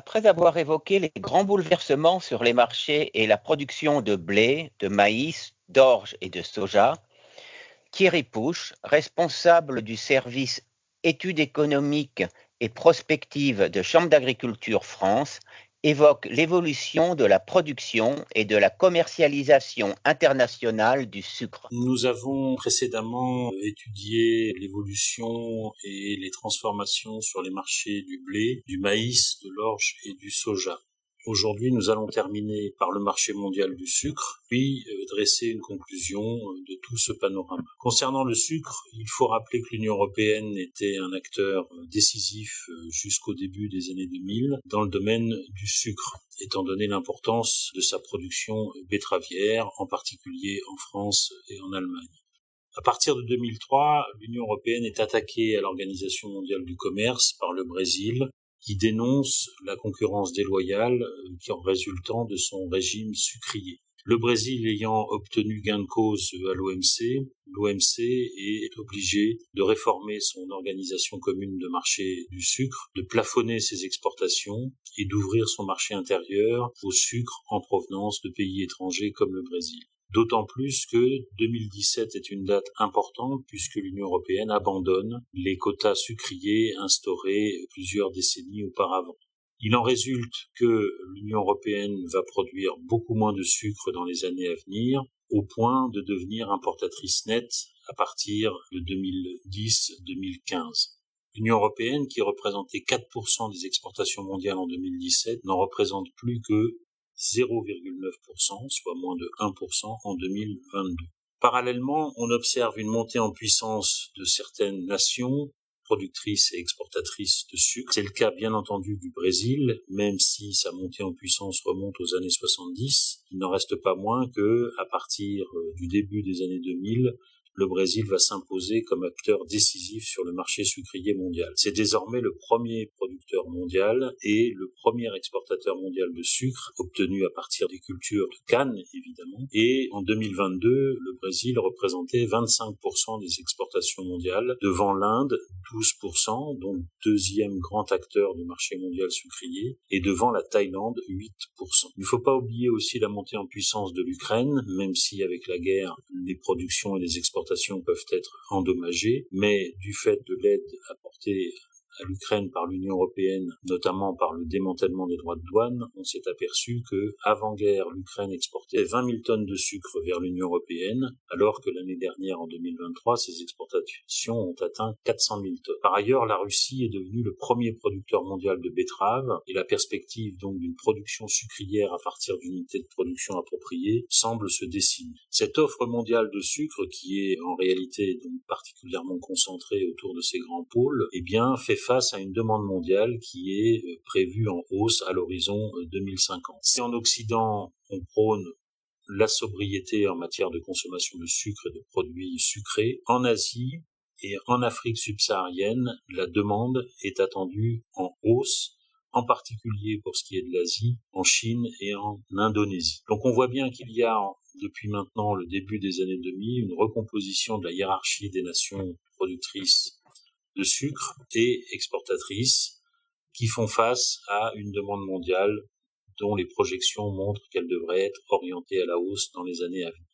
Après avoir évoqué les grands bouleversements sur les marchés et la production de blé, de maïs, d'orge et de soja, Thierry Pouche, responsable du service études économiques et prospectives de Chambre d'agriculture France, évoque l'évolution de la production et de la commercialisation internationale du sucre. Nous avons précédemment étudié l'évolution et les transformations sur les marchés du blé, du maïs, de l'orge et du soja. Aujourd'hui, nous allons terminer par le marché mondial du sucre, puis dresser une conclusion de tout ce panorama. Concernant le sucre, il faut rappeler que l'Union européenne était un acteur décisif jusqu'au début des années 2000 dans le domaine du sucre, étant donné l'importance de sa production betteravière, en particulier en France et en Allemagne. À partir de 2003, l'Union européenne est attaquée à l'Organisation mondiale du commerce par le Brésil, qui dénonce la concurrence déloyale qui en résultant de son régime sucrier. Le Brésil ayant obtenu gain de cause à l'OMC est obligé de réformer son organisation commune de marché du sucre, de plafonner ses exportations et d'ouvrir son marché intérieur au sucre en provenance de pays étrangers comme le Brésil. D'autant plus que 2017 est une date importante puisque l'Union européenne abandonne les quotas sucriers instaurés plusieurs décennies auparavant. Il en résulte que l'Union européenne va produire beaucoup moins de sucre dans les années à venir, au point de devenir importatrice nette à partir de 2010-2015. L'Union européenne, qui représentait 4% des exportations mondiales en 2017, n'en représente plus que 0,9%, soit moins de 1% en 2022. Parallèlement, on observe une montée en puissance de certaines nations productrices et exportatrices de sucre. C'est le cas bien entendu du Brésil, même si sa montée en puissance remonte aux années 70. Il n'en reste pas moins que, à partir du début des années 2000, le Brésil va s'imposer comme acteur décisif sur le marché sucrier mondial. C'est désormais le premier producteur mondial et le premier exportateur mondial de sucre, obtenu à partir des cultures de canne, évidemment. Et en 2022, le Brésil représentait 25% des exportations mondiales, devant l'Inde, 12%, donc deuxième grand acteur du marché mondial sucrier, et devant la Thaïlande, 8%. Il ne faut pas oublier aussi la montée en puissance de l'Ukraine, même si avec la guerre, les productions et les exportations peuvent être endommagées, mais du fait de l'aide apportée à l'Ukraine par l'Union européenne, notamment par le démantèlement des droits de douane, on s'est aperçu que, avant-guerre, l'Ukraine exportait 20 000 tonnes de sucre vers l'Union européenne, alors que l'année dernière, en 2023, ses exportations ont atteint 400 000 tonnes. Par ailleurs, la Russie est devenue le premier producteur mondial de betteraves, et la perspective donc d'une production sucrière à partir d'unités de production appropriées semble se dessiner. Cette offre mondiale de sucre, qui est en réalité donc particulièrement concentrée autour de ces grands pôles, eh bien, fait face à une demande mondiale qui est prévue en hausse à l'horizon 2050. Si en Occident, on prône la sobriété en matière de consommation de sucre et de produits sucrés, en Asie et en Afrique subsaharienne, la demande est attendue en hausse, en particulier pour ce qui est de l'Asie, en Chine et en Indonésie. Donc on voit bien qu'il y a, depuis maintenant le début des années 2000, une recomposition de la hiérarchie des nations productrices de sucre et exportatrices qui font face à une demande mondiale dont les projections montrent qu'elle devrait être orientée à la hausse dans les années à venir.